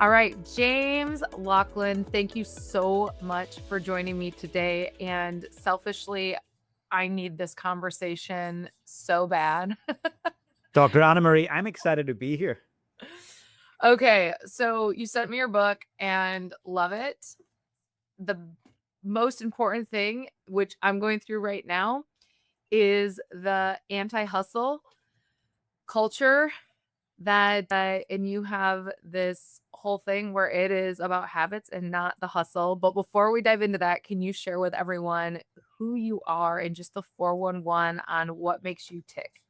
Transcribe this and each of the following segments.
All right, James Laughlin, thank you so much for joining me today. And selfishly, I need this conversation so bad. Dr. Anna Marie, I'm excited to be here. Okay, so you sent me your book and love it. The most important thing, which I'm going through right now, is the anti-hustle culture and you have this whole thing where it is about habits and not the hustle. But before we dive into that, can you share with everyone who you are and just the 411 on what makes you tick?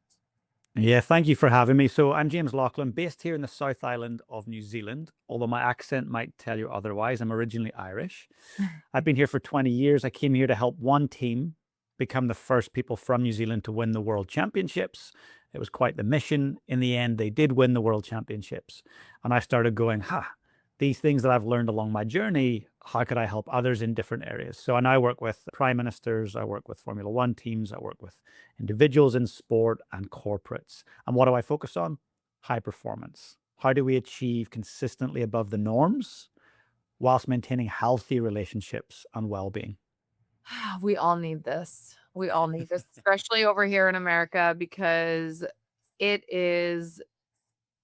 Yeah, thank you for having me. So, I'm James Laughlin, based here in the South Island of New Zealand, although my accent might tell you otherwise. I'm originally Irish. I've been here for 20 years. I came here to help one team become the first people from New Zealand to win the World Championships. It was quite the mission. In the end, they did win the World Championships. And I started going, these things that I've learned along my journey, how could I help others in different areas? So I now work with prime ministers, I work with Formula One teams, I work with individuals in sport and corporates. And what do I focus on? High performance. How do we achieve consistently above the norms whilst maintaining healthy relationships and well-being? We all need this. We all need this, especially over here in America, because it is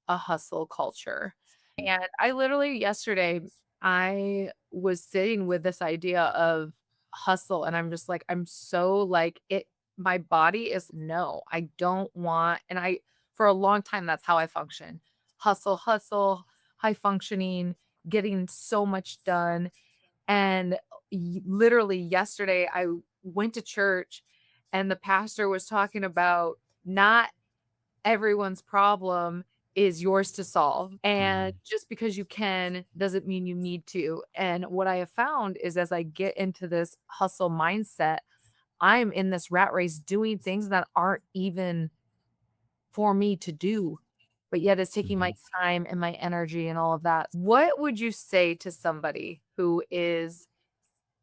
a hustle culture. And I literally yesterday, I was sitting with this idea of hustle, and I'm just like, I'm so like it. My body is no, I don't want, and for a long time, that's how I function. Hustle, hustle, high functioning, getting so much done. And literally yesterday, I went to church and the pastor was talking about not everyone's problem is yours to solve. And Mm. just because you can doesn't mean you need to. And what I have found is as I get into this hustle mindset, I'm in this rat race doing things that aren't even for me to do, but yet it's taking my Mhm. time and my energy and all of that. What would you say to somebody who is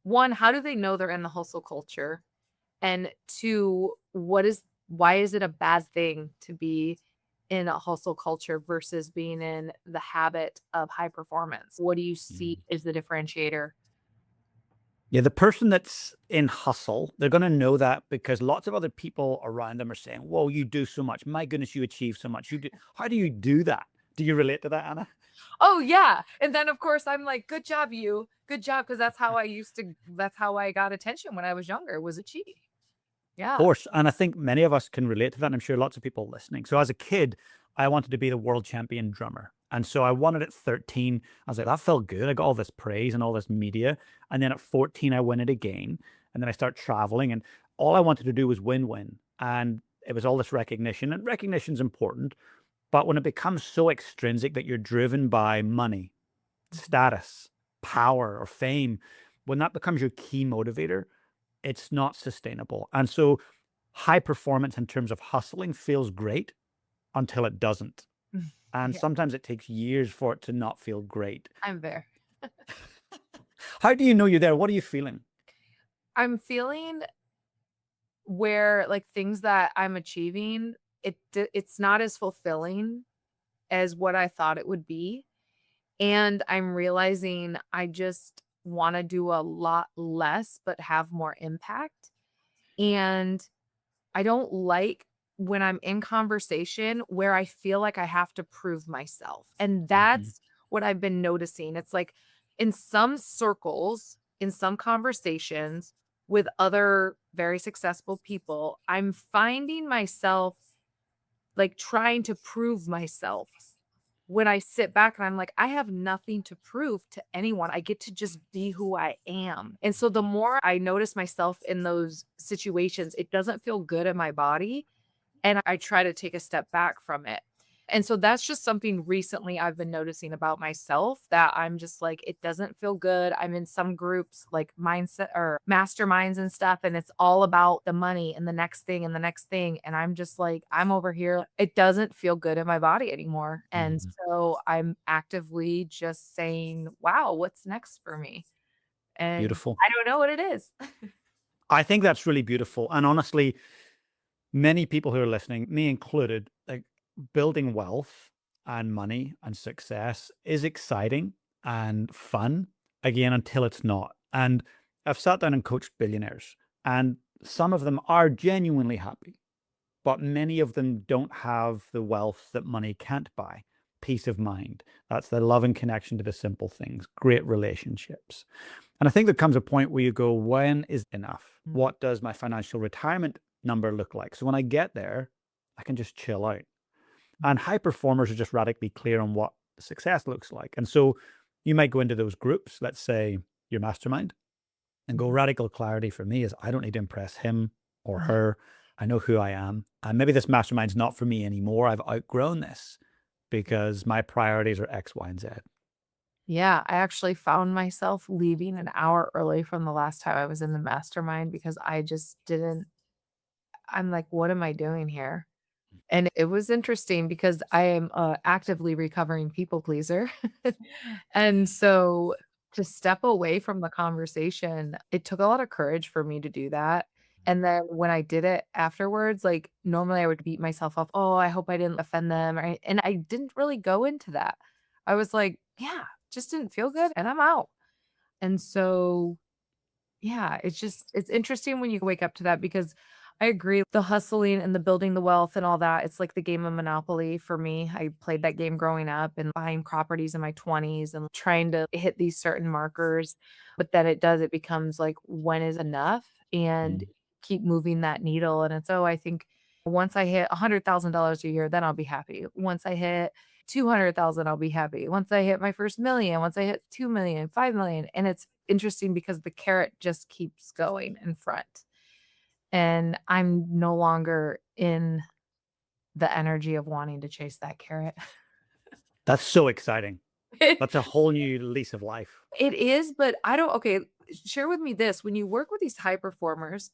one, how do they know they're in the hustle culture? And two, why is it a bad thing to be in a hustle culture versus being in the habit of high performance? What do you see Mm. is the differentiator? Yeah, the person that's in hustle, they're going to know that because lots of other people around them are saying, "Whoa, you do so much. My goodness, you achieve so much. You do. How do you do that?" Do you relate to that, Anna? Oh, yeah, and then, of course, I'm like, "Good job, you. Good job," because that's how I got attention when I was younger, was achieving. Of Yeah. course. And I think many of us can relate to that. And I'm sure lots of people listening. So as a kid, I wanted to be the world champion drummer. And so I won it at 13. I was like, that felt good. I got all this praise and all this media. And then at 14, I win it again. And then I start traveling. And all I wanted to do was win, win. And it was all this recognition. And recognition's important. But when it becomes so extrinsic that you're driven by money, Mhm. status, power, or fame, when that becomes your key motivator, it's not sustainable. And so high performance in terms of hustling feels great until it doesn't. And Yeah, sometimes it takes years for it to not feel great. I'm there. How do you know you're there? What are you feeling? I'm feeling where, like, things that I'm achieving, it's not as fulfilling as what I thought it would be, and I'm realizing I just wanna do a lot less, but have more impact, and I don't like when I'm in conversation where I feel like I have to prove myself, and Mhm. that's what I've been noticing. It's like in some circles, in some conversations with other very successful people, I'm finding myself, like, trying to prove myself when I sit back and I'm like, "I have nothing to prove to anyone. I get to just be who I am." And so the more I notice myself in those situations, it doesn't feel good in my body, and I try to take a step back from it. And so that's just something recently I've been noticing about myself that I'm just like, it doesn't feel good. I'm in some groups like mindset or masterminds and stuff, and it's all about the money and the next thing and the next thing. And I'm just like, I'm over here. It doesn't feel good in my body anymore. And Mhm. so I'm actively just saying, wow, what's next for me? And Beautiful. I don't know what it is. I think that's really beautiful. And honestly, many people who are listening, me included, like building wealth and money and success is exciting. and fun again until it's not. And I've sat down and coached billionaires, and some of them are genuinely happy, but many of them don't have the wealth that money can't buy. Peace of mind. That's the love and connection to the simple things, great relationships. And I think there comes a point where you go, when is enough? Mm. What does my financial retirement number look like? So when I get there, I can just chill out. And high performers are just radically clear on what success looks like. And so you might go into those groups, let's say your mastermind, and go, Mhm. radical clarity for me is I don't need to impress him or her. I know who I am. And maybe this mastermind's not for me anymore. I've outgrown this because my priorities are X, Y, and Z. Yeah, I actually found myself leaving an hour early from the last time I was in the mastermind because I just didn't I'm like, "What am I doing here?" And it was interesting because I am a actively recovering people pleaser. And so to step away from the conversation, it took a lot of courage for me to do that. And then when I did it afterwards, like normally I would beat myself up, "Oh, I hope I didn't offend them." Right. And I didn't really go into that. I was like, yeah, just didn't feel good and I'm out. And so yeah, it's interesting when you wake up to that because I agree, the hustling and the building the wealth and all that, it's like the game of Monopoly for me. I played that game growing up and buying properties in my 20s and trying to hit these certain markers, but then it becomes like, when is enough? And Mm. keep moving that needle, and it's, "Oh, I think once I hit $100,000 a year, then I'll be happy. Once I hit 200,000, I'll be happy. Once I hit my first million, once I hit 2,000,000, 5,000,000, and it's interesting because the carrot just keeps going in front, and I'm no longer in the energy of wanting to chase that carrot. That's so exciting. That's a whole new lease of life. It is, but I don't okay, share with me this, when you work with these high performers,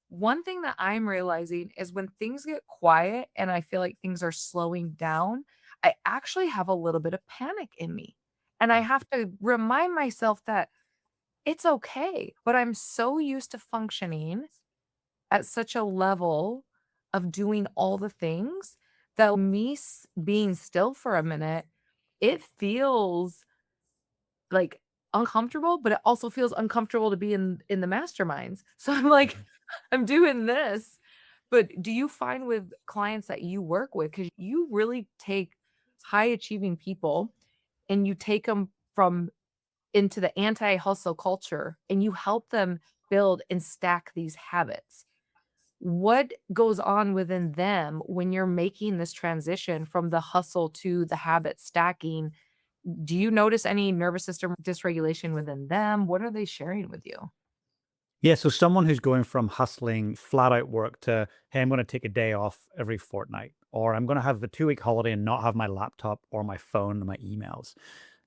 one thing that I'm realizing is when things get quiet and I feel like things are slowing down, I actually have a little bit of panic in me, and I have to remind myself that it's okay, but I'm so used to functioning at such a level of doing all the things that being still for a minute, it feels like, uncomfortable, but it also feels uncomfortable to be in the masterminds. So I'm like, I'm doing this. But do you find with clients that you work with, because you really take high achieving people and you take them from into the anti-hustle culture and you help them build and stack these habits. What goes on within them when you're making this transition from the hustle to the habit stacking? Do you notice any nervous system dysregulation within them? What are they sharing with you? Yeah, so someone who's going from hustling flat out work to, hey, I'm going to take a day off every fortnight, or I'm going to have a 2 week holiday and not have my laptop or my phone or my emails.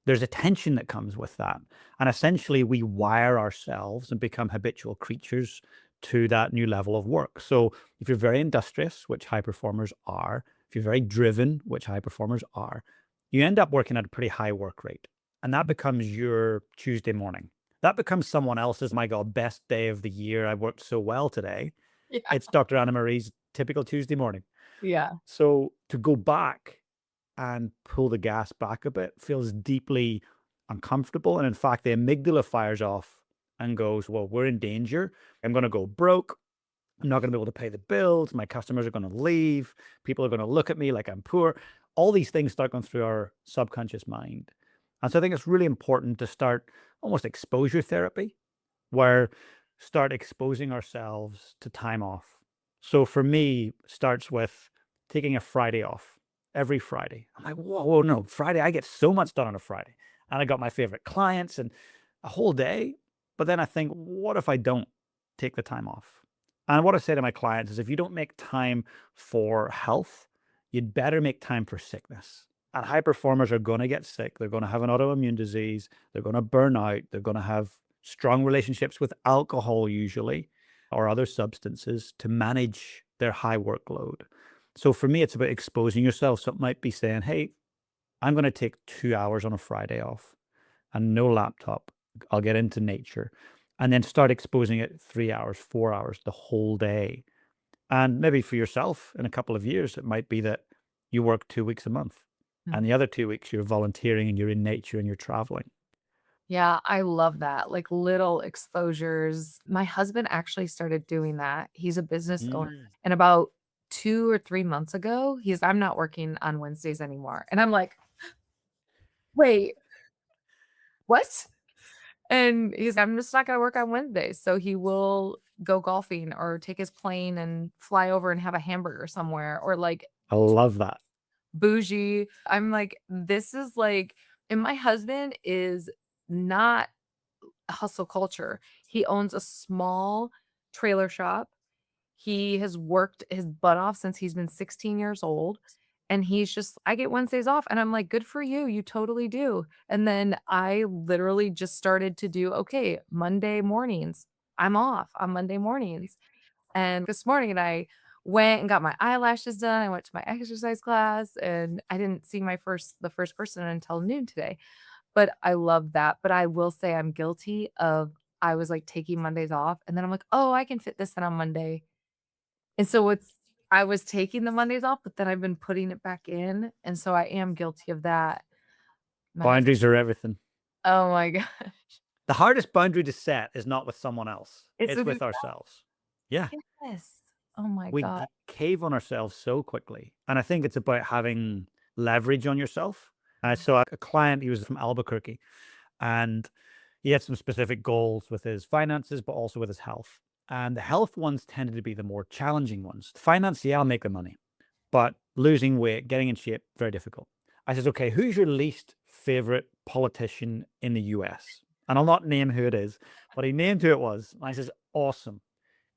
There's a tension that comes with that. And essentially, we wire ourselves and become habitual creatures to that new level of work. So if you're very industrious, which high performers are, if you're very driven, which high performers are, you end up working at a pretty high work rate. And that becomes your Tuesday morning. That becomes someone else's, my God, best day of the year. I worked so well today. Yeah. It's Dr. Anna Marie's typical Tuesday morning. Yeah. So to go back and pull the gas back a bit feels deeply uncomfortable. And in fact, the amygdala fires off and goes, well, we're in danger. I'm going to go broke. I'm not going to be able to pay the bills. My customers are going to leave. People are going to look at me like I'm poor. All these things start going through our subconscious mind. And so I think it's really important to start almost exposure therapy where start exposing ourselves to time off. So for me, starts with taking a Friday off every Friday. I'm like, whoa, whoa, no, Friday, I get so much done on a Friday. And I got my favorite clients and a whole day. But then I think, what if I don't take the time off? And what I say to my clients is if you don't make time for health, you'd better make time for sickness. And high performers are going to get sick. They're going to have an autoimmune disease. They're going to burn out. They're going to have strong relationships with alcohol, usually, or other substances to manage their high workload. So for me, it's about exposing yourself. So it might be saying, hey, I'm going to take 2 hours on a Friday off and no laptop. I'll get into nature and then start exposing it 3 hours, 4 hours, the whole day. And maybe for yourself in a couple of years, it might be that you work 2 weeks a month and Mhm. the other 2 weeks you're volunteering and you're in nature and you're traveling. Yeah, I love that, like, little exposures. My husband actually started doing that. He's a business owner, Mm. and about 2 or 3 months ago, "I'm not working on Wednesdays anymore." And I'm like, "Wait, what?" And "I'm just not gonna work on Wednesdays." So he will go golfing or take his plane and fly over and have a hamburger somewhere or, like, I love that. bougie. I'm like, "This is like" and my husband is not hustle culture. He owns a small trailer shop. He has worked his butt off since he's been 16 years old, and he's just, "I get Wednesdays off," and I'm like, "Good for you, you totally do." And then I literally just started to do, "Okay, Monday mornings, I'm off on Monday mornings." And this morning, I went and got my eyelashes done, I went to my exercise class, and I didn't see the first person until noon today. But I love that, but I will say I'm guilty of I was, like, taking Mondays off, and then I'm like, "Oh, I can fit this in on Monday." And so it's I was taking the Mondays off, but then I've been putting it back in, and so I am guilty of that. Nice. Boundaries are everything. Oh my god. The hardest boundary to set is not with someone else, It's it's with with yourself. ourselves. Yeah. Yes. Oh my We god. cave on ourselves so quickly. And I think it's about having leverage on yourself. So a client, he was from Albuquerque, and he had some specific goals with his finances, but also with his health. And the health ones tended to be the more challenging ones. Finance, yeah, I'll make the money, but losing weight, getting in shape, very difficult. I says, okay, who's your least favorite politician in the US? And I'll not name who it is, but he named who it was. And I says, awesome.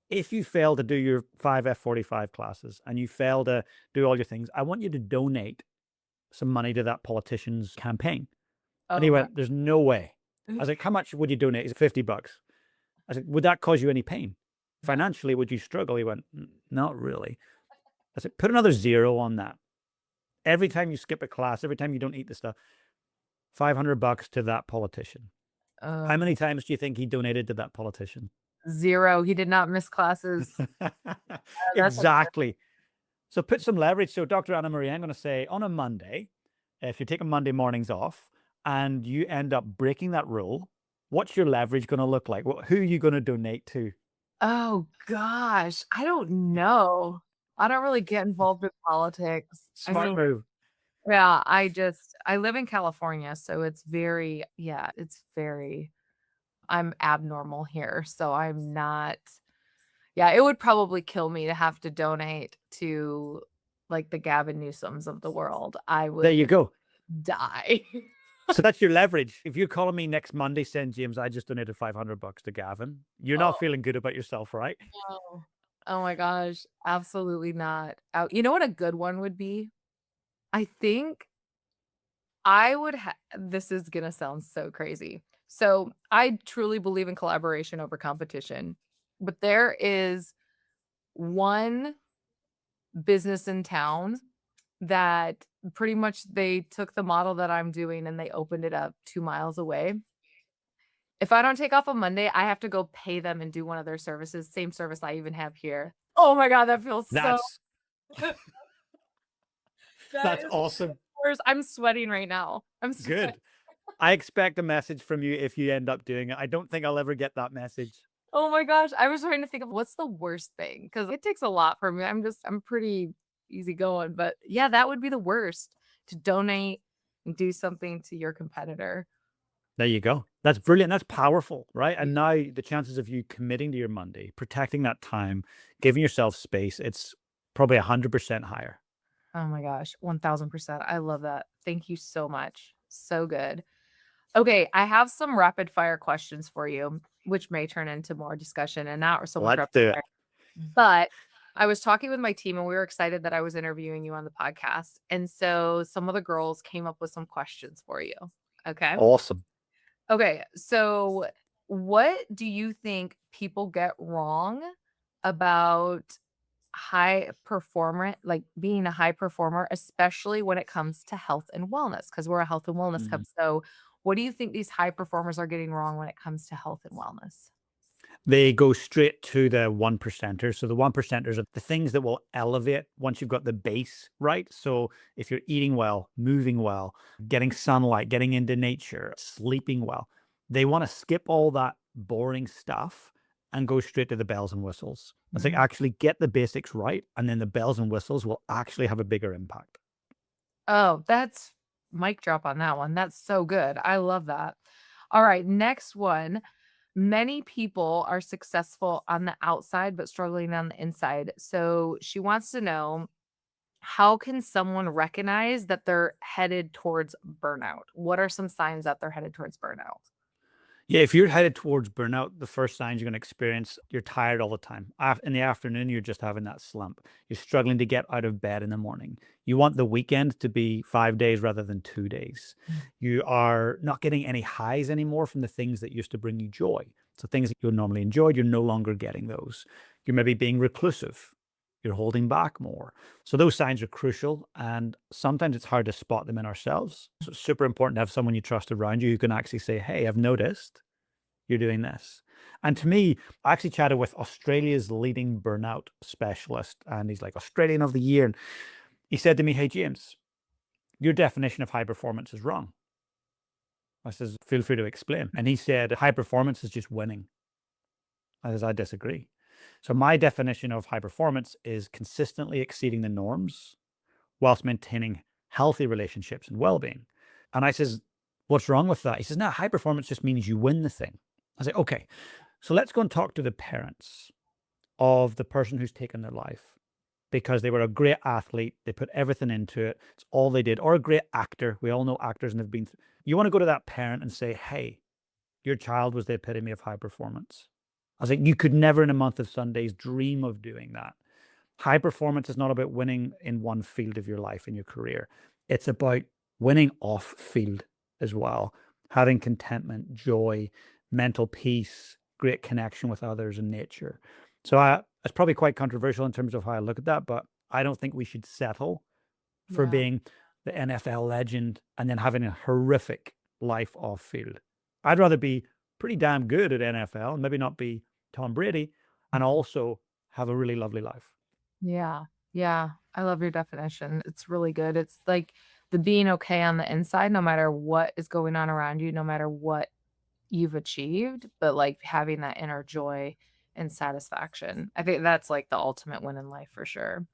If you fail to do your 5F45 classes and you fail to do all your things, I want you to donate some money to that politician's campaign. And he Oh my went, there's no way. I was like, how much would you donate? He said, $50. I said, would that cause you any pain? no. Financially, would you struggle? He went, Not really." I said, put another zero on that. Every time you skip a class, every time you don't eat the stuff, $500 to that politician. How Oh, many times do you think he donated to that politician? 0. He did not miss classes. That's a Exactly. So put some leverage. So Dr. Anna Marie, I'm going to say on a Monday, if you're taking Monday mornings off and you end up breaking that rule, what's your leverage going to look like? Who are you going to donate to? oh gosh, I don't know. I don't really get involved in politics. I Smart mean, move. yeah, I live in California, so it's very yeah, it's very I'm abnormal here, so I'm not yeah, it would probably kill me to have to donate to, like, the Gavin Newsoms of the world. I There you would go. die. So that's your leverage. If you're calling me next Monday saying, James, I just donated $500 to Gavin, you're not Oh, feeling good about yourself, right? no. Oh my gosh, absolutely not. You know what a good one would be? I think I would this is gonna sound so crazy. So, I truly believe in collaboration over competition, but there is one business in town that pretty much they took the model that I'm doing and they opened it up 2 miles away. If I don't take off on Monday, I have to go pay them and do one of their services, same service I even have here. Oh my god, that feels so That's that that's is awesome. worse. I'm sweating right now. I'm sweating. Good. I expect a message from you if you end up doing it. I don't think I'll ever get that message. Oh my gosh, I was trying to think of what's the worst thing because it takes a lot for me. I'm pretty easygoing, but yeah, that would be the worst, to donate and do something to your competitor. There you go. That's brilliant. That's powerful, right? Yeah. And now the chances of you committing to your Monday, protecting that time, giving yourself space, it's probably 100% higher. Oh my gosh, 1000%. I love that. Thank you so much. So good. Okay, I have some rapid fire questions for you, which may turn into more discussion and not so much Let's rapid do it. fire. But I was talking with my team and we were excited that I was interviewing you on the podcast. And so some of the girls came up with some questions for you. Okay. Awesome. Okay. So what do you think people get wrong about high performer, like being a high performer, especially when it comes to health and wellness? Because we're a health and wellness hub. Mhm. So what do you think these high performers are getting wrong when it comes to health and wellness? They go straight to the one percenters. So the one percenters are the things that will elevate once you've got the base right. So if you're eating well, moving well, getting sunlight, getting into nature, sleeping well, They want to skip all that boring stuff and go straight to the bells and whistles. It's like Mhm. actually get the basics right, and then the bells and whistles will actually have a bigger impact. Oh, that's mic drop on that one. That's so good. I love that. All right, next one. Many people are successful on the outside, but struggling on the inside. So she wants to know, how can someone recognize that they're headed towards burnout? What are some signs that they're headed towards burnout? Yeah, if you're headed towards burnout, the first signs you're going to experience, you're tired all the time. In the afternoon, you're just having that slump. You're struggling to get out of bed in the morning. You want the weekend to be 5 days rather than 2 days. Mm. You are not getting any highs anymore from the things that used to bring you joy. So things that you normally enjoyed, you're no longer getting those. You're maybe being reclusive. You're holding back more. So those signs are crucial, and sometimes it's hard to spot them in ourselves. So it's super important to have someone you trust around you who can actually say, "Hey, I've noticed you're doing this." And to me, I actually chatted with Australia's leading burnout specialist, and he's like Australian of the year. And he said to me, "Hey, James, your definition of high performance is wrong." I says, "Feel free to explain." And he said, "High performance is just winning." I says, "I disagree." So my definition of high performance is consistently exceeding the norms whilst maintaining healthy relationships and well-being. And I says, "What's wrong with that?" He says, "No, high performance just means you win the thing." I say, "Okay, so let's go and talk to the parents of the person who's taken their life because they were a great athlete. They put everything into it. It's all they did. Or a great actor. We all know actors and have been. You want to go to that parent and say, hey, your child was the epitome of high performance. I was like, you could never in a month of Sundays dream of doing that. High performance is not about winning in one field of your life, in your career. It's about winning off field as well, having contentment, joy, mental peace, great connection with others and nature. So it's probably quite controversial in terms of how I look at that, but I don't think we should settle for Yeah. being the NFL legend and then having a horrific life off field. I'd rather be pretty damn good at NFL and maybe not be Tom Brady and also have a really lovely life. Yeah. Yeah. I love your definition. It's really good. It's like the being okay on the inside, no matter what is going on around you, no matter what you've achieved, but like having that inner joy and satisfaction. I think that's like the ultimate win in life for sure.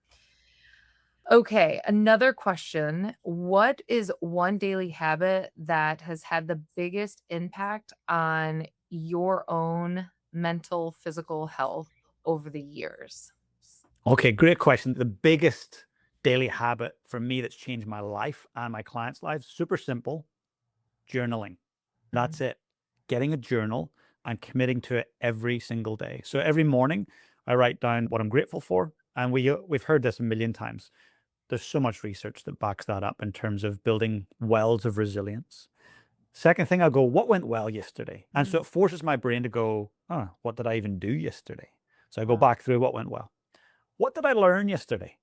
Okay, another question. What is one daily habit that has had the biggest impact on your own mental, physical health over the years? Okay, great question. The biggest daily habit for me that's changed my life and my clients' lives, super simple, journaling. That's Mhm. it. Getting a journal and committing to it every single day. So every morning I write down what I'm grateful for. And we've heard this a million times. There's so much research that backs that up in terms of building wells of resilience. Second thing, I'll go, what went well yesterday? And so Mm, it forces my brain to go, oh, what did I even do yesterday? So I go wow. back through what went well. What did I learn yesterday?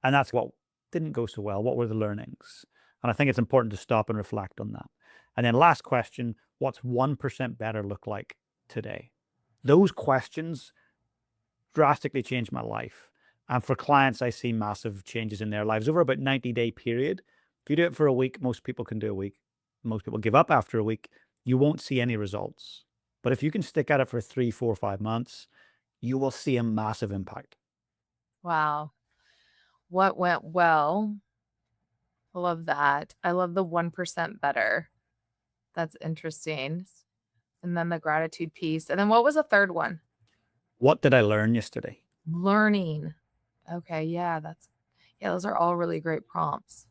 And that's what didn't go so well. What were the learnings? And I think it's important to stop and reflect on that. And then last question, what's 1% better look like today? Those questions drastically changed my life. And for clients, I see massive changes in their lives over about 90-day period. If you do it for a week, most people can do a week. Most people give up after a week. You won't see any results. But if you can stick at it for 3, 4, 5 months, you will see a massive impact. Wow. What went well? I love that. I love the 1% better. That's interesting. And then the gratitude piece. And then what was the third one? What did I learn yesterday? Learning. Okay, yeah, yeah, those are all really great prompts.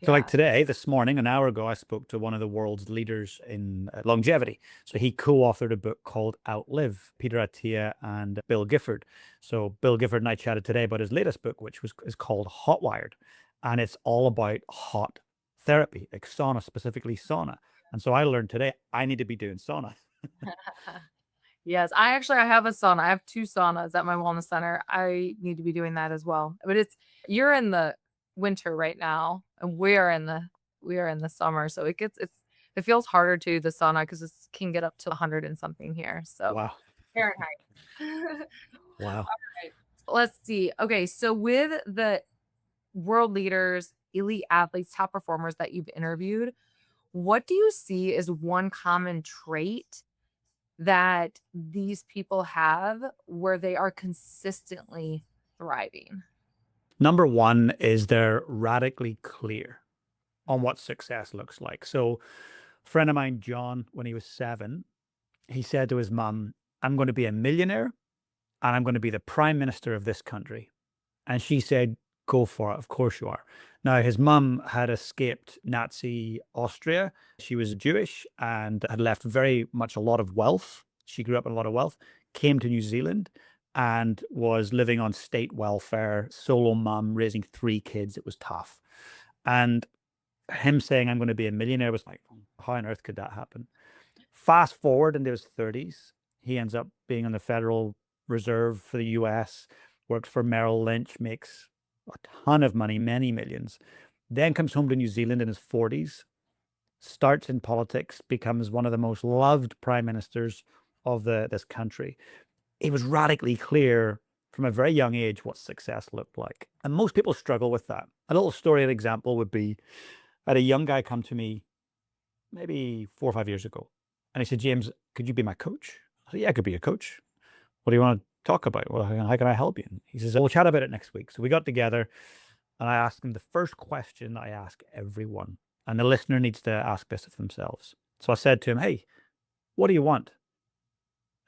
So, like Yeah. today, this morning, an hour ago, I spoke to one of the world's leaders in longevity. So, he co authored a book called Outlive, Peter Attia and Bill Gifford. So, Bill Gifford and I chatted today about his latest book, which is called Hotwired. And it's all about hot therapy, like sauna, specifically sauna. And so, I learned today I need to be doing sauna. Yes, I have a sauna. I have 2 saunas at my wellness center. I need to be doing that as well. But it's you're in the winter right now, and we are in the summer, so it feels harder to the sauna because it can get up to 100 and something here, so Wow. Fahrenheit. Wow. Alright, let's see. Okay, so with the world leaders, elite athletes, top performers that you've interviewed, What do you see as one common trait that these people have where they are consistently thriving? Number one is they're radically clear on what success looks like. So, a friend of mine, John, when he was 7, he said to his mum, "I'm going to be a millionaire and I'm going to be the prime minister of this country." And she said, "Go for it. Of course you are." Now, his mum had escaped Nazi Austria. She was Jewish and had left very much a lot of wealth. She grew up in a lot of wealth, came to New Zealand and was living on state welfare, solo mum, raising 3 kids. It was tough. And him saying, "I'm going to be a millionaire," was like, how on earth could that happen? Fast forward into his 30s, he ends up being on the Federal Reserve for the US, works for Merrill Lynch, makes a ton of money, many millions, then comes home to New Zealand in his 40s, starts in politics, becomes one of the most loved prime ministers of this country. He was radically clear from a very young age what success looked like. And most people struggle with that. A little story, an example would be I had a young guy come to me maybe 4 or 5 years ago. And he said, "James, could you be my coach?" I said, "Yeah, I could be a coach. What do you want to talk about? Well, how can I help you?" And he says, "We'll chat about it next week." So we got together and I asked him the first question I ask everyone. And the listener needs to ask this of themselves. So I said to him, "Hey, what do you want?"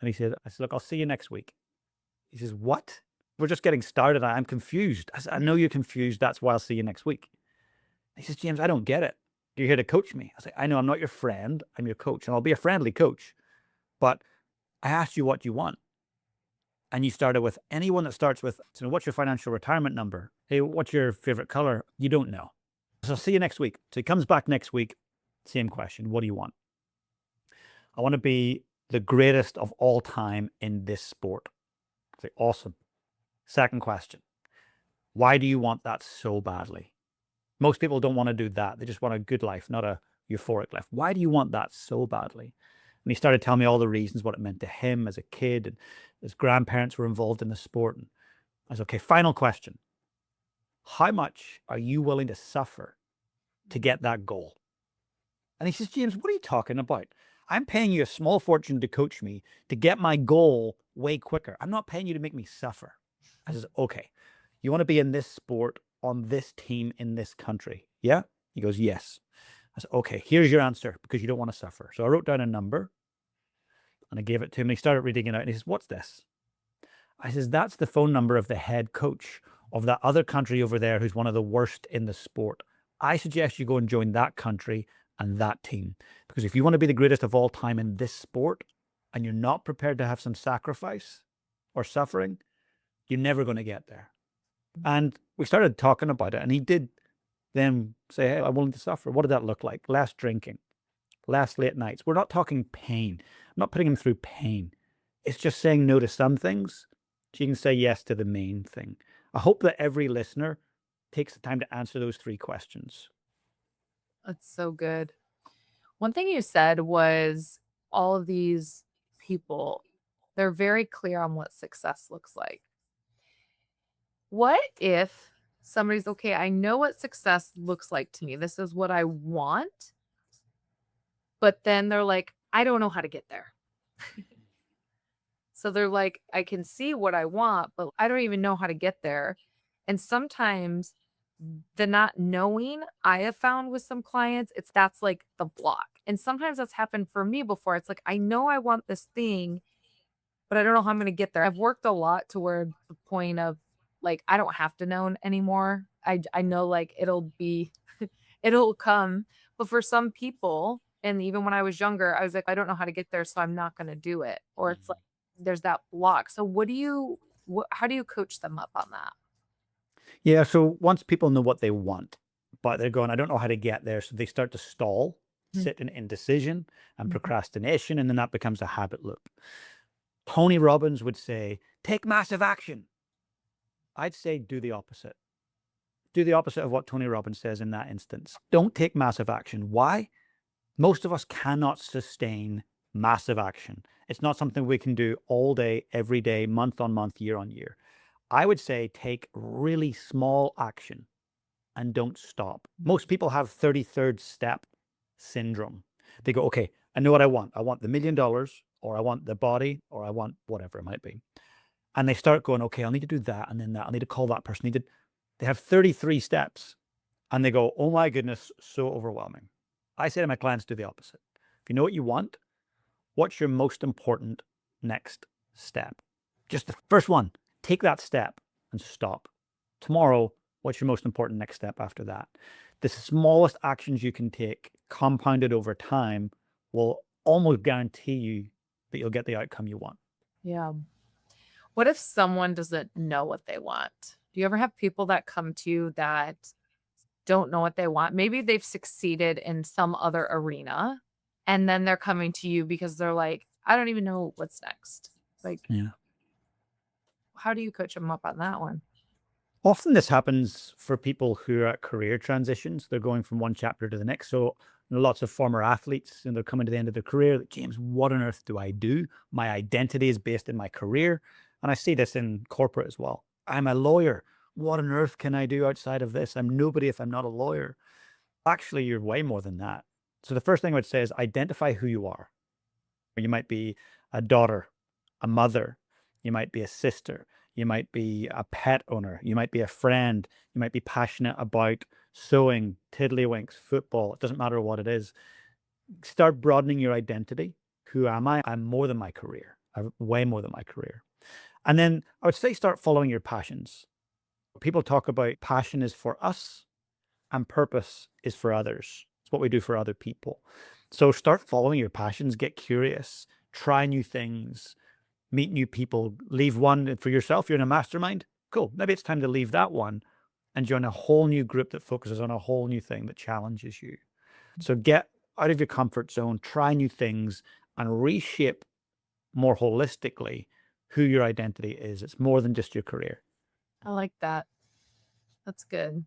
And I said, "Look, I'll see you next week." He says, "What? We're just getting started. I'm confused." I said, "I know you're confused. That's why I'll see you next week." He says, "James, I don't get it. You're here to coach me." I say, "I know I'm not your friend. I'm your coach and I'll be a friendly coach. But I asked you what you want. And you started with anyone that starts with, so what's your financial retirement number? Hey, what's your favorite color? You don't know. So I'll see you next week." So he comes back next week. Same question. What do you want? "I want to be the greatest of all time in this sport." I say, "Awesome." Second question. "Why do you want that so badly?" Most people don't want to do that. They just want a good life, not a euphoric life. "Why do you want that so badly?" And he started telling me all the reasons, what it meant to him as a kid, and his grandparents were involved in the sport. And I said, "Okay, final question. How much are you willing to suffer to get that goal?" And he says, "James, what are you talking about? I'm paying you a small fortune to coach me to get my goal way quicker. I'm not paying you to make me suffer." I says, "Okay, you want to be in this sport on this team in this country? Yeah?" He goes, "Yes." I said, "Okay, here's your answer because you don't want to suffer." So I wrote down a number and I gave it to him and he started reading it out and he says, "What's this?" I says, "That's the phone number of the head coach of that other country over there who's one of the worst in the sport. I suggest you go and join that country and that team. Because if you want to be the greatest of all time in this sport and you're not prepared to have some sacrifice or suffering, you're never going to get there." And we started talking about it. And he did then say, "Hey, I'm willing to suffer." What did that look like? Less drinking, less late nights. We're not talking pain. I'm not putting him through pain. It's just saying no to some things so you can say yes to the main thing. I hope that every listener takes the time to answer those 3 questions. That's so good. One thing you said was all of these people, they're very clear on what success looks like. What if somebody's okay, I know what success looks like to me. This is what I want, but then they're like, I don't know how to get there. So they're like, I can see what I want, but I don't even know how to get there. And sometimes the not knowing I have found with some clients, that's like the block. And sometimes that's happened for me before. It's like, I know I want this thing, but I don't know how I'm gonna get there. I've worked a lot toward the point of, like, I don't have to know anymore. I know, like, it'll be it'll come. But for some people, and even when I was younger, I was like, "I don't know how to get there, so I'm not gonna do it." Or it's like Mhm. there's that block. So how do you coach them up on that? Yeah, so once people know what they want, but they're going, "I don't know how to get there," so they start to stall, Mhm, sit in indecision and mhm. procrastination, and then that becomes a habit loop. Tony Robbins would say, "Take massive action." I'd say do the opposite. Do the opposite of what Tony Robbins says in that instance. Don't take massive action. Why? Most of us cannot sustain massive action. It's not something we can do all day, every day, month on month, year on year. I would say take really small action and don't stop. Most people have 33rd step syndrome. They go, okay, I know what I want. I want the $1 million, or I want the body, or I want whatever it might be. And they start going, okay, I'll need to do that and then that. I'll need to call that person. They have 33 steps and they go, oh my goodness, so overwhelming. I say to my clients, do the opposite. If you know what you want, what's your most important next step? Just the first one. Take that step and stop. Tomorrow, what's your most important next step after that? The smallest actions you can take, compounded over time, will almost guarantee you that you'll get the outcome you want. Yeah. What if someone doesn't know what they want? Do you ever have people that come to you that don't know what they want? Maybe they've succeeded in some other arena, and then they're coming to you because they're like, "I don't even know what's next." Like, Yeah. how do you coach them up on that one? Often this happens for people who are at career transitions. They're going from one chapter to the next. So lots of former athletes, and they're coming to the end of their career. Like, James, what on earth do I do? My identity is based in my career. And I see this in corporate as well. I'm a lawyer. What on earth can I do outside of this? I'm nobody if I'm not a lawyer. Actually, you're way more than that. So the first thing I would say is identify who you are. You might be a daughter, a mother, you might be a sister, you might be a pet owner, you might be a friend, you might be passionate about sewing, tiddlywinks, football. It doesn't matter what it is. Start broadening your identity. Who am I? I'm more than my career. I'm way more than my career. And then I would say start following your passions. People talk about passion is for us and purpose is for others. It's what we do for other people. So start following your passions, get curious, try new things, meet new people, leave one for yourself. You're in a mastermind. Cool. Maybe it's time to leave that one and join a whole new group that focuses on a whole new thing that challenges you. So get out of your comfort zone, try new things, and reshape more holistically who your identity is. It's more than just your career. I like that. That's good.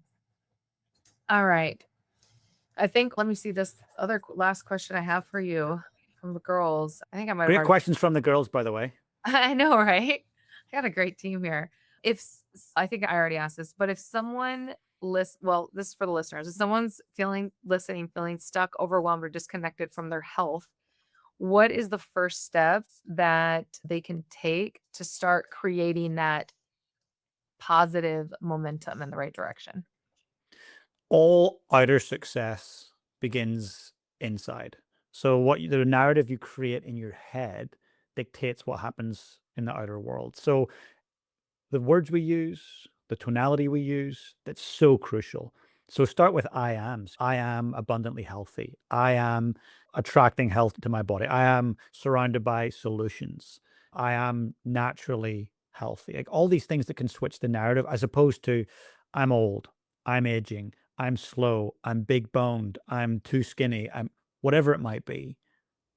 All right. I think let me see this other last question I have for you from the girls. I think I might have Great already questions from the girls, by the way. I know, right? I got a great team here. If I think I already asked this, but if someone well, this is for the listeners. If someone's feeling stuck, overwhelmed, or disconnected from their health, what is the first steps that they can take to start creating that positive momentum in the right direction? All outer success begins inside. So the narrative you create in your head dictates what happens in the outer world. So the words we use, the tonality we use, that's so crucial. So start with I ams. I am abundantly healthy. I am attracting health to my body. I am surrounded by solutions. I am naturally healthy. Like all these things that can switch the narrative as opposed to I'm old, I'm aging, I'm slow, I'm big boned, I'm too skinny, I'm whatever it might be.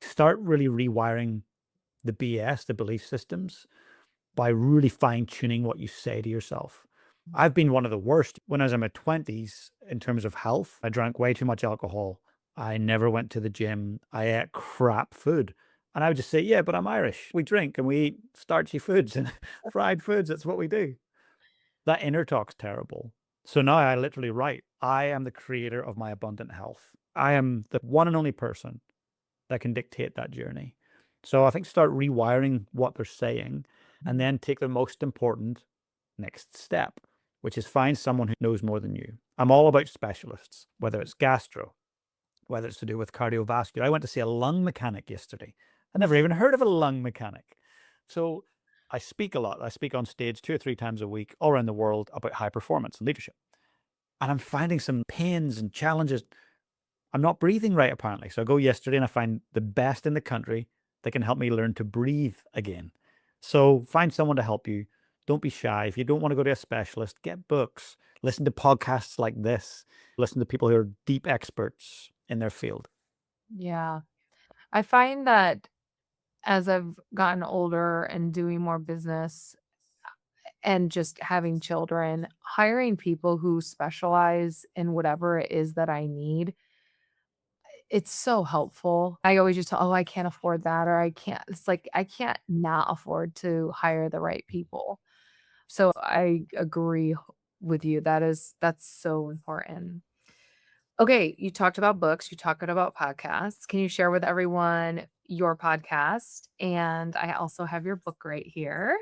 Start really rewiring the BS, the belief systems, by really fine tuning what you say to yourself. I've been one of the worst when I was in my 20s in terms of health. I drank way too much alcohol. I never went to the gym. I ate crap food. And I would just say, yeah, but I'm Irish. We drink and we eat starchy foods and fried foods. That's what we do. That inner talk's terrible. So now I literally write, I am the creator of my abundant health. I am the one and only person that can dictate that journey. So I think start rewiring what they're saying and then take the most important next step, which is find someone who knows more than you. I'm all about specialists, whether it's gastro, whether it's to do with cardiovascular. I went to see a lung mechanic yesterday. I never even heard of a lung mechanic. So I speak a lot. I speak on stage 2 or 3 times a week all around the world about high performance and leadership. And I'm finding some pains and challenges. I'm not breathing right, apparently. So I go yesterday and I find the best in the country that can help me learn to breathe again. So find someone to help you. Don't be shy. If you don't want to go to a specialist, get books, listen to podcasts like this, listen to people who are deep experts in their field. Yeah. I find that as I've gotten older and doing more business and just having children, hiring people who specialize in whatever it is that I need, it's so helpful. I always just, oh, I can't afford that, or I can't. It's like I can't not afford to hire the right people. So I agree with you. That's so important. Okay, you talked about books, you talked about podcasts. Can you share with everyone your podcast? And I also have your book right here.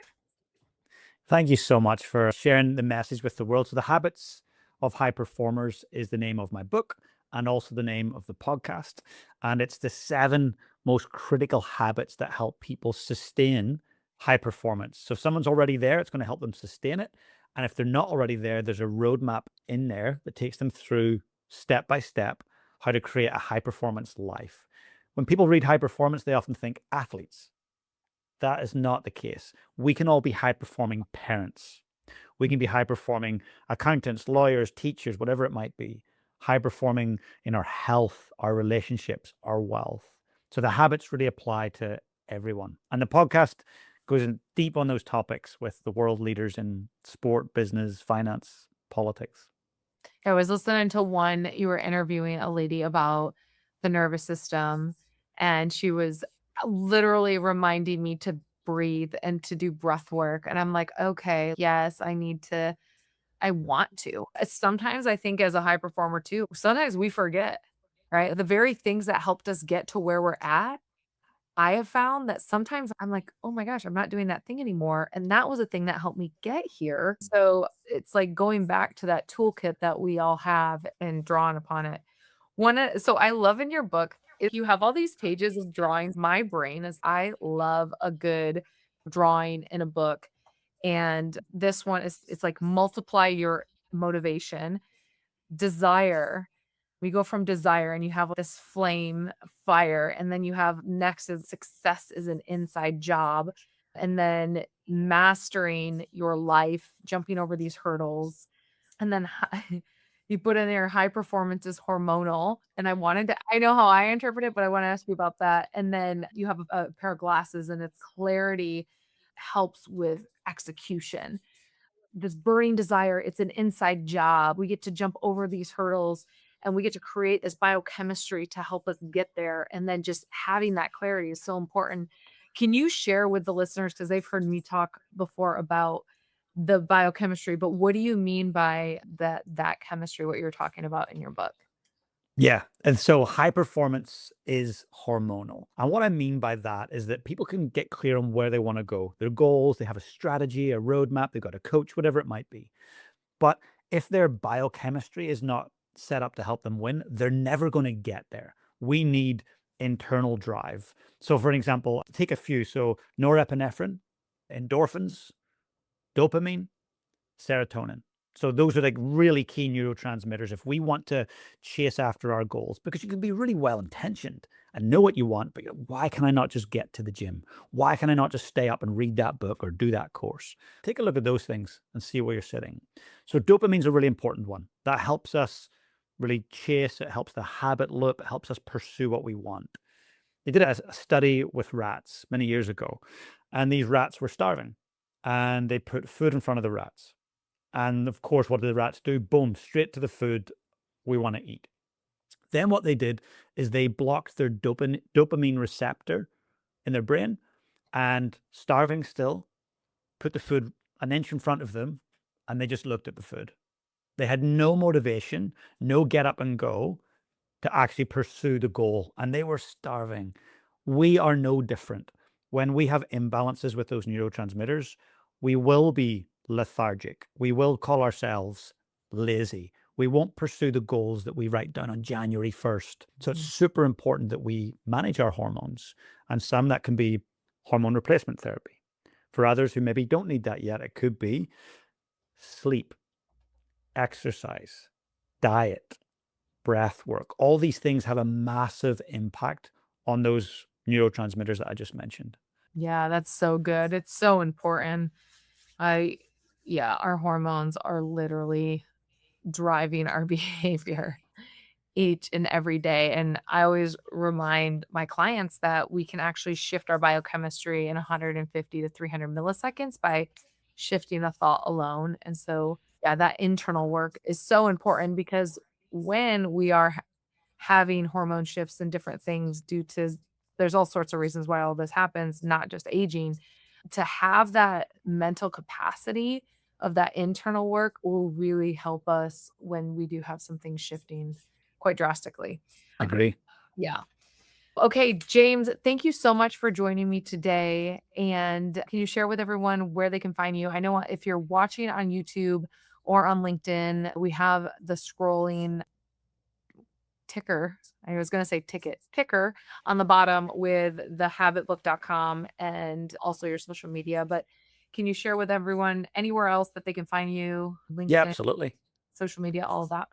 Thank you so much for sharing the message with the world. So, The Habits of High Performers is the name of my book and also the name of the podcast. And it's the 7 most critical habits that help people sustain high performance. So, if someone's already there, it's going to help them sustain it. And if they're not already there, there's a roadmap in there that takes them through step by step how to create a high performance life. When people read high performance, they often think athletes. That is not the case. We can all be high performing parents. We can be high performing accountants, lawyers, teachers, whatever it might be. High performing in our health, our relationships, our wealth. So the habits really apply to everyone. And the podcast goes in deep on those topics with the world leaders in sport, business, finance, politics. I was listening to one, you were interviewing a lady about the nervous system, and she was literally reminding me to breathe and to do breath work. And I'm like, okay, yes, I want to. Sometimes I think as a high performer too, sometimes we forget, right? The very things that helped us get to where we're at. I have found that sometimes I'm like, "Oh my gosh, I'm not doing that thing anymore," and that was a thing that helped me get here. So, it's like going back to that toolkit that we all have and drawing upon it. So I love in your book, if you have all these pages of drawings, my brain is I love a good drawing in a book, and this one is it's like multiply your motivation, desire. We go from desire and you have this flame fire, and then you have next is success is an inside job, and then mastering your life, jumping over these hurdles, and then you put in there high performance is hormonal, and I know how I interpret it, but I wanna ask you about that, and then you have a pair of glasses and it's clarity helps with execution. This burning desire, it's an inside job. We get to jump over these hurdles and we get to create this biochemistry to help us get there. And then just having that clarity is so important. Can you share with the listeners, because they've heard me talk before about the biochemistry, but what do you mean by that chemistry, what you're talking about in your book? Yeah. And so high performance is hormonal. And what I mean by that is that people can get clear on where they want to go, their goals, they have a strategy, a roadmap, they've got a coach, whatever it might be. But if their biochemistry is not set up to help them win, they're never going to get there. We need internal drive. So, for an example, take a few. So, norepinephrine, endorphins, dopamine, serotonin. So those are like really key neurotransmitters if we want to chase after our goals, because you can be really well intentioned and know what you want, but why can I not just get to the gym? Why can I not just stay up and read that book or do that course? Take a look at those things and see where you're sitting. So dopamine's a really important one. That helps us really chase, it helps the habit loop, it helps us pursue what we want. They did a study with rats many years ago, and these rats were starving, and they put food in front of the rats, and of course, what do the rats do? Boom, straight to the food we want to eat. Then what they did is they blocked their dopamine receptor in their brain, and starving still, put the food an inch in front of them, and they just looked at the food. They had no motivation, no get up and go to actually pursue the goal, and they were starving. We are no different. When we have imbalances with those neurotransmitters, we will be lethargic. We will call ourselves lazy. We won't pursue the goals that we write down on January 1st. So it's Mhm. super important that we manage our hormones, and some that can be hormone replacement therapy. For others who maybe don't need that yet, it could be sleep, exercise, diet, breath work. All these things have a massive impact on those neurotransmitters that I just mentioned. Yeah, that's so good. It's so important. I, yeah, our hormones are literally driving our behavior each and every day. And I always remind my clients that we can actually shift our biochemistry in 150 to 300 milliseconds by shifting a thought alone. And so, yeah, that internal work is so important because when we are having hormone shifts and different things due to there's all sorts of reasons why all this happens, not just aging, to have that mental capacity of that internal work will really help us when we do have some things shifting quite drastically. Agree. Yeah. Okay, James, thank you so much for joining me today. And can you share with everyone where they can find you? I know if you're watching on YouTube or on LinkedIn, we have the scrolling ticker. I was going to say ticker on the bottom with thehabitbook.com and also your social media. But can you share with everyone anywhere else that they can find you? Yeah, LinkedIn, absolutely. social media, all of that.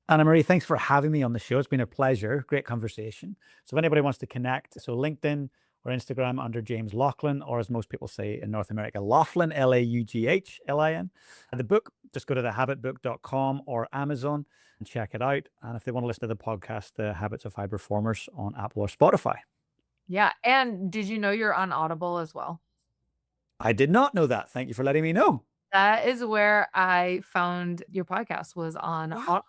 Anna Marie, thanks for having me on the show. It's been a pleasure. Great conversation. So if anybody wants to connect, so LinkedIn or Instagram under James Laughlin, or as most people say in North America, Laughlin, Laughlin. And the book, just go to thehabitbook.com or Amazon and check it out. And if they want to listen to the podcast, The Habits of High Performers on Apple or Spotify. Yeah. And did you know you're on Audible as well? I did not know that. Thank you for letting me know. That is where I found your podcast was on Wow.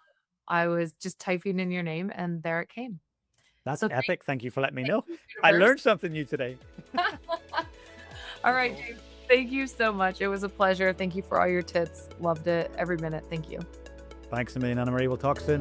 I was just typing in your name and there it came. That's So epic. Thank you for letting me thank know. you, I universe. learned something new today. All That's right, awesome. James. Thank you so much. It was a pleasure. Thank you for all your tips. Loved it every minute. Thank you. Thanks a million, Anna Marie. We'll talk soon.